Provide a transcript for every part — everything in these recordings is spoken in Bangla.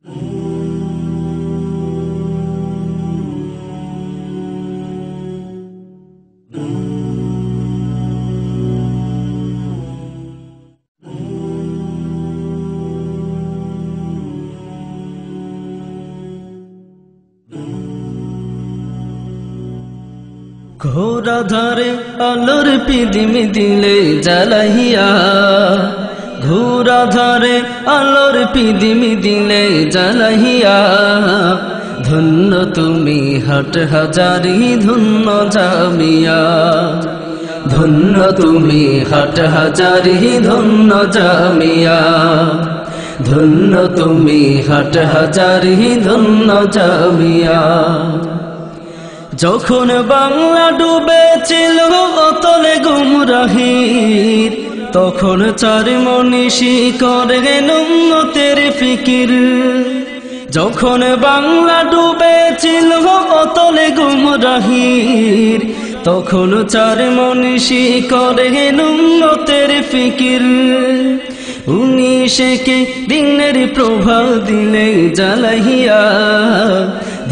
ঘোরা ধারে আলোর পিদিমি দিলে জ্বালাইয়া, ঘোরা ধারে আলোর পিদিমি দিলে জ্বালাইয়া। ধন্য তুমি হাট হাজারি ধন্য জামিয়া, ধন্য তুমি হাট হাজারি ধন্য জামিয়া, ধন্য তুমি হাট হাজারি ধন্য জামিয়া। যখন বাংলা ডুবেছিল অতলে গুমরাহির, তখন চার মনীষী করেন উম্মতের ফিকির। যখন বাংলা ডুবেছিল অতলে গুমরাহির, তখন চার মনীষী করেন উম্মতের ফিকির। 19 দিনের প্রভা দিলে জ্বালাইয়া,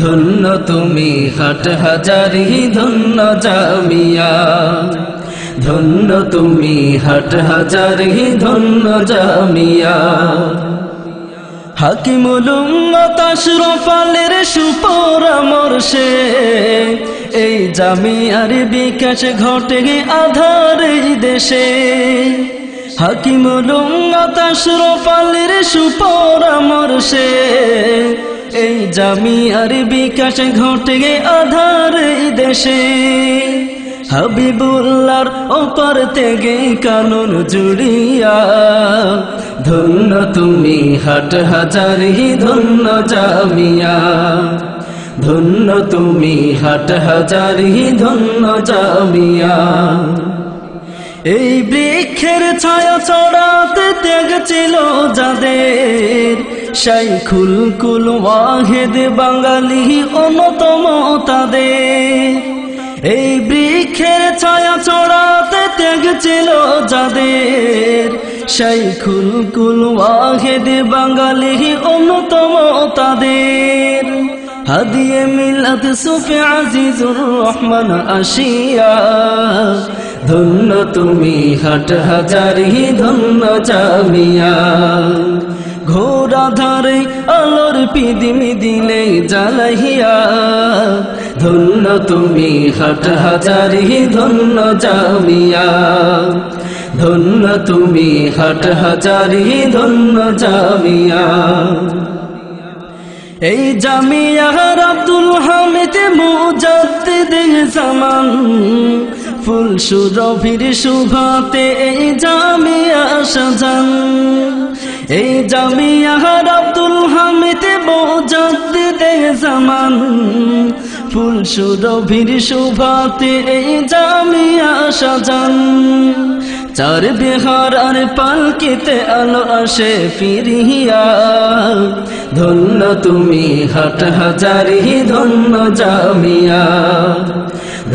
ধন্য তুমি হাট হাজারি ধন্য জামিয়া, ধন্য তুমি হাট হাজারি ধন্য জামিয়া। হাকিমুল উম্মত আশরাফ আলীর সুপরামর্শে এই জামিয়ার বিকাশ ঘটে আধার এই দেশে। হাকিমুল উম্মত আশরাফ আলীর সুপরামর্শে এই জামিয়ার বিকাশ ঘটে আধার এই দেশে। হাবিবুল্লাহর ওপর থেকে কানুন জুড়িয়া, ধন্য তুমি হাট হাজারি ধন্য জামিয়া, ধন্য তুমি হাট হাজারি ধন্য জামিয়া। এই বৃক্ষের ছায়া ছড়াতে ত্যাগ ছিল যাদের, শাইখুল কুল ওয়াহিদ বাঙালি অন্যতম তাদের। এই বৃক্ষের ছায়া ছড়াতে ত্যাগ ছিল যাদের, শাইখুল কুল ওয়াহিদ বাঙালি অন্যতম তাদের। হাদিয়ে মিলাদ সুফি আজিজুর রহমান আশিয়া, ধন্য তুমি হাট হাজারি ধন্য জামিয়া। ঘোরা ধারে আলোর পিদিমি দিলে জ্বালাইয়া, ধন্য তুমি হাট হাজারি ধন্য জামিয়া, ধন্য তুমি হাট হাজারি ধন্য জামিয়া। এই জামিয়ার আব্দুল হামিদ মুজাদ্দিদ জামান, ফুল সুরভির সুভাতে এই জামিয়া সাজান। এই জামিয়ার আব্দুল হামিদ মুজাদ্দিদ জামান, ফুল সুরভির সুভাতে এই জামিয়া সাজান। চার বিহার আর পালকিতে আলো আসে ফিরিয়া, ধন্য তুমি হাট হাজারি ধন্য জামিয়া,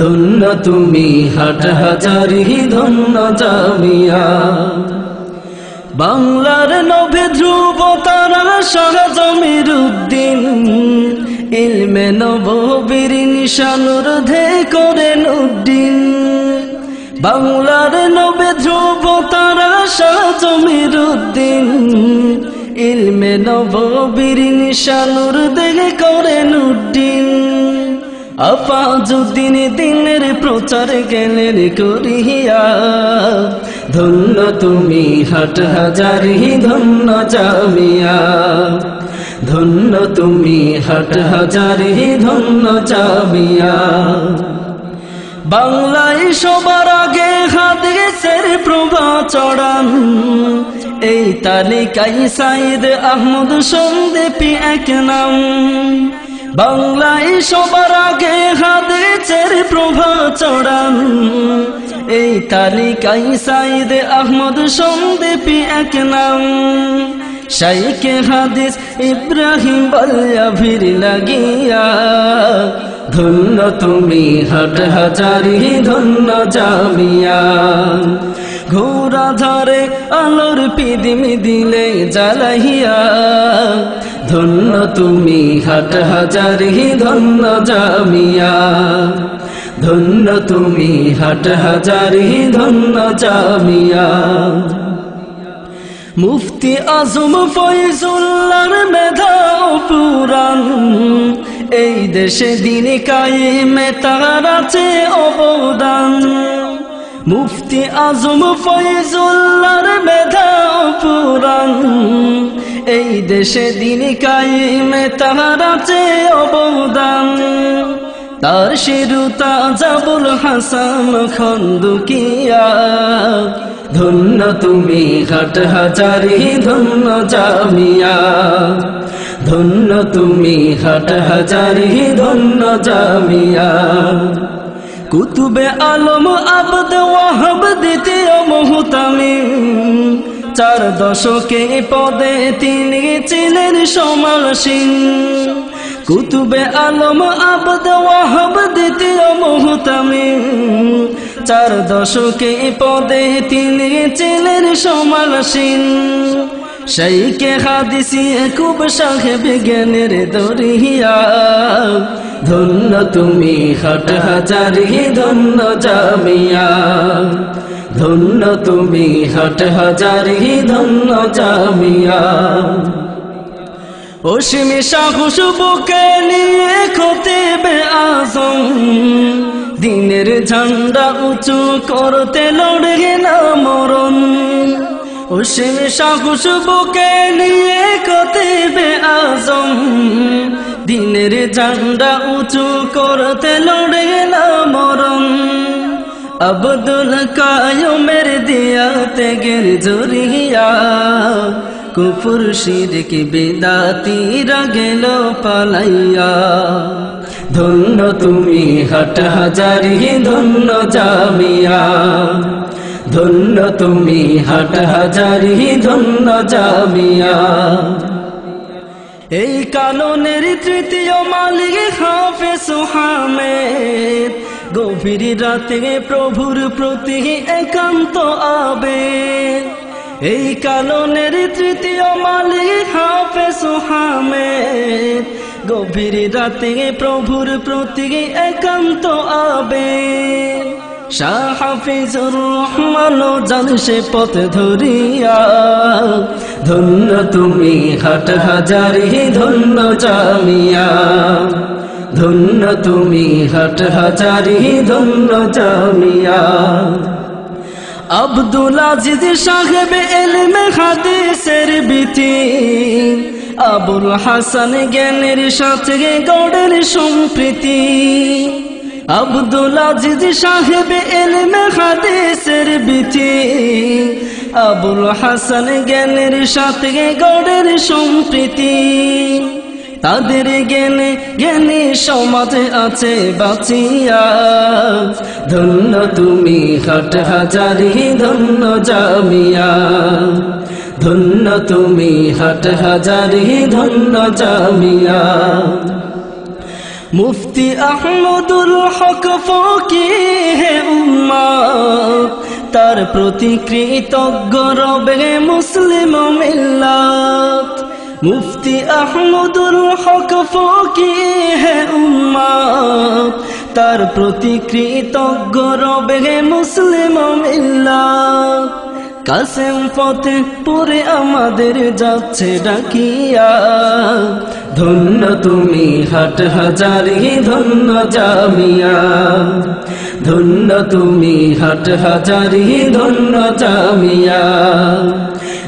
ধন্য তুমি হাট হাজারি ধন্য জামিয়া। বাংলার নভে ধ্রুব তারা শাহ জমির উদ্দিন, ইলমে নববীর নিশানুর ধে করেন উদ্দিন। বাংলার নবে ধ্রুব তারা শাহ জমির উদ্দিন, ইলমে নববীর নিশানুর ধে করেন উদ্দিন। আফাজউদ্দিন দিনের প্রচার গেলেন করিয়া, ধন্য তুমি হাট হাজারি ধন্য জামিয়া, ধন্য তুমি হাট হাজারি ধন্য জামিয়া। বাংলায় সবার আগে হাদিসের প্রভা চড়ান, এই তালিকায় সাইদ আহমদ সন্দেপী এক নাম। বাংলায় সবার আগে হাদিসের প্রভা চড়ান, এই তালিকায় সাইদ আহমদ সন্দেপী এক নাম। শাইখে হাদিস ইব্রাহিম বল্লভীর লাগিয়া, ধন্য তুমি হাট হাজারি ধন্য জামিয়া। ঘোরা ধারে আলোর পিদিমি দিলে জ্বালাইয়া, ধন্য তুমি হাটহাজারী ধন্য জামিয়া, ধন্য তুমি হাটহাজারী ধন্য জামিয়া। মুফতি আজম ফয়জুল্লাহর মেধা পুরাণ, এই দেশে দিন কায়েমে তার আছে অবদান। মুফতি আজম ফয়জুল্লাহর মেধা পুরাণ, এই দেশে দিন কায়েমে তার আছে অবদান। তার শিরুতা জাবুল হাসান খন্দকিয়া, ধন্য তুমি হাটহাজারী ধন্য জামিয়া, ধন্য তুমি হাটহাজারী ধন্য জামিয়া। কুতুবে আলম আবদ ওয়াহাব দ্বিতীয় মুহতামিম, 4 দশকে পদে তিনি ছিলেন সমাসীন। কুতুবে আলম আবদ ওয়াহাব দ্বিতীয় মুহতামিম, 4 দশকে পদে তিনি ছিলেন সমাসীন। শাইখে হাদিসি খুব সাহেব জ্ঞানের দরিয়া, ধন্য তুমি হাটহাজারী ধন্য জামিয়া, ধন্য তুমি হাটহাজারী ধন্য জামিয়া। অসীমে সাহস বুকে নিয়ে খতিবে আজম, দিনের ঝান্ডা উঁচু করতে লড়ে না মরণ। অসীমে সাহস বুকে নিয়ে খতিবে আজম, দিনের ঝান্ডা উঁচু করতে লড়ে না মরণ। আব্দুল কায়ুমের দিয়া ত্যাগের জরিয়া, কুফর শিরক বিদাতিরা গেল পালাইয়া। ধন্য তুমি হাটহাজারী ধন্য জামিয়া, ধন্য তুমি হাটহাজারী ধন্য জামিয়া। এই কাননের তৃতীয় মালিক হাফেজ হামেদ, গভীর রাতে প্রভুর প্রতি একান্ত আবেগ। এই কাননের তৃতীয় মালিক হাফেজ হামেদ, গভীর রাতে প্রভুর প্রতি একান্ত আবেগ। শাহ হাফিজুর রহমান জানসে পথ ধরিয়া, ধন্য তুমি হাটহাজারী ধন্য জামিয়া, ধন্য তুমি হাটহাজারী ধন্য জামিয়া। আব্দুল আজিজ সাহেব ইলমে হাদিসের বিতি, আবুল হাসান জ্ঞানের সাথে গড়ের সম্প্রীতি। আব্দুল আজিজ সাহেব ইলমে হাদিসের বিতি, আবুল হাসান জ্ঞানের সাথে গড়ের সম্প্রীতি। তাদের জ্ঞানে জ্ঞানী সমাজে আছে বাঁচিয়া, ধন্য তুমি হাটহাজারী ধন্য জামিয়া, ধন্য তুমি হাটহাজারী ধন্য জামিয়া। মুফতি আহমদুল হক ফকিহে উম্মত, তার প্রতি কৃতজ্ঞ রবে মুসলিম মিল্লাত। মুফতি আহমদুল হক ফকিহে উম্মত, তার প্রতি কৃতজ্ঞ রবে মুসলিম মিল্লাত। কাসেম পথে পরে আমাদের যাচ্ছে ডাকিয়া, ধন্য তুমি হাটহাজারী ধন্য জামিয়া, ধন্য তুমি হাটহাজারী ধন্য জামিয়া।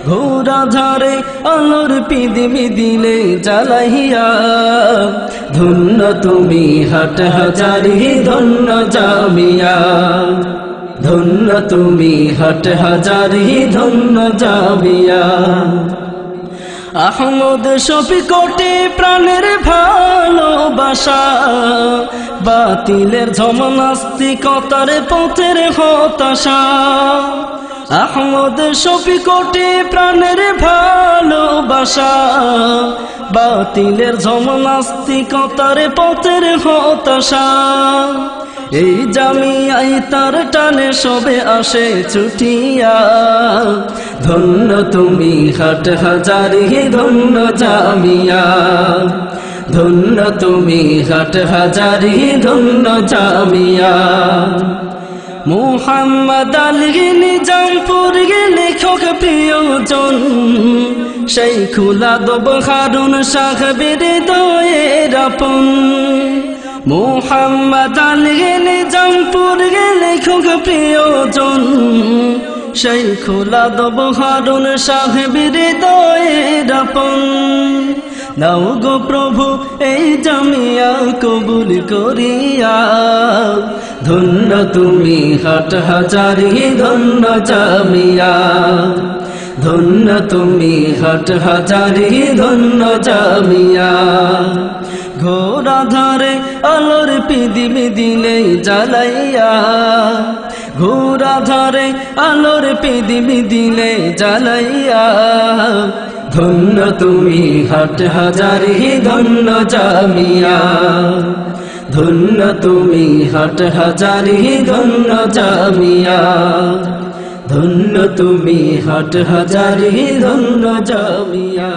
ঘোরা ঝাড়ে আলোর পিদিবি দিলে জ্বালাইয়া, ধন্য তুমি হাটহাজারী ধন্য জামিয়া, ধন্য তুমি হাটহাজারী ধন্য জামিয়া। আহমদ শফিকটে প্রাণের ভালোবাসা, বাতিলের ঝমনাস্তিকতার পথের হতাশা। আহমদ শফিকটে প্রাণের ভালোবাসা, বাতিলের ঝমনাস্তিকতার পথের হতাশা। এই জামিয়াই তার টানে সবে আসে ছুটিয়া ধন্য তুমি হাট হাজারি ধন্য জামিয়া ধন্য তুমি হাট হাজারি ধন্য জামিয়া মুহাম্মদ আলী নিজামপুর লেখক প্রিয়জন সেই খুলা দব হারুন সাহেবের দয়ের আপন মুহাম্মদ আলী নিজামপুর লেখক প্রিয়জন সেই খুলা দব হারুন সাহেবের দয়ের আপন নাও গো প্রভু এই জামিয়া কবুল করিয়া ধন্য তুমি হাট হাজারি ধন্য জামিয়া ধন্য তুমি হাট হাজারি ধন্য জামিয়া ঘোরা ধরে আলোর পৃথিবী দিলে জ্বালাইয়া ঘোরা ধরে আলোর পৃথিবী দিলে জ্বালাইয়া ধন্য তুমি হাট হাজারি ধন্য জামিয়া ধন্য তুমি হাট হাজারি ধন্য জামিয়া ধন্য তুমি হাট হাজারি ধন্য জামিয়া।